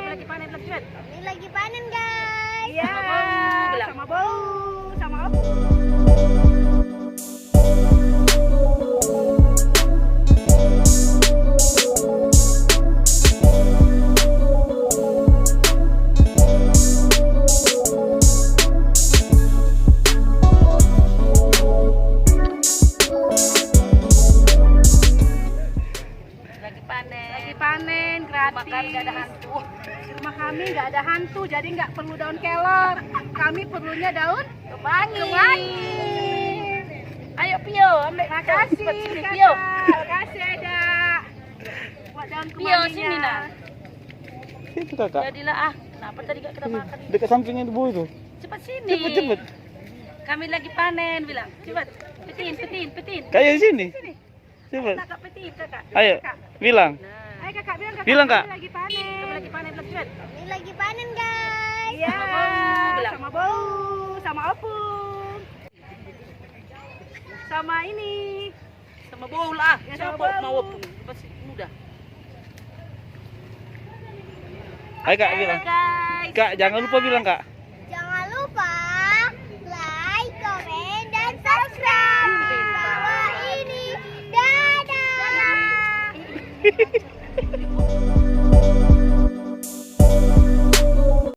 lagi panen lagi Red. Ini lagi panen guys. Iya. Sama bau, sama apa? Lagi panen gratis. Rumah kami nggak ada hantu. Rumah kami nggak ada hantu, jadi nggak perlu daun kelor. Kami perlunya daun kemangi. Ayo Pio, ambil. Makasih Pio. Makasih ada. Buat daun kemanginya. Pio sini nak. Itu kakak. Jadilah kenapa tadi gak kita makan? Dekat sampingnya ibu itu. Cepat sini. Cepet. Kami lagi panen bilang. Cepat. Petin. Kayak di sini. Sini. Cepet. Kakak petin kakak. Ayo, bilang. Nah. Ayo kakak bilang kakak. Bilang, Kak. Kami lagi panen. Kami lagi panen lagi Red. Ini lagi panen guys. Iya. Sama bau, sama opung. Sama ini. Sama bau lah. Ya, sama bau. Mau opung. Masih muda. Ayo kak bilang. Guys. Kak jangan lupa bilang kak. Jangan lupa like, komen, dan subscribe. Bawah ini. Dadah.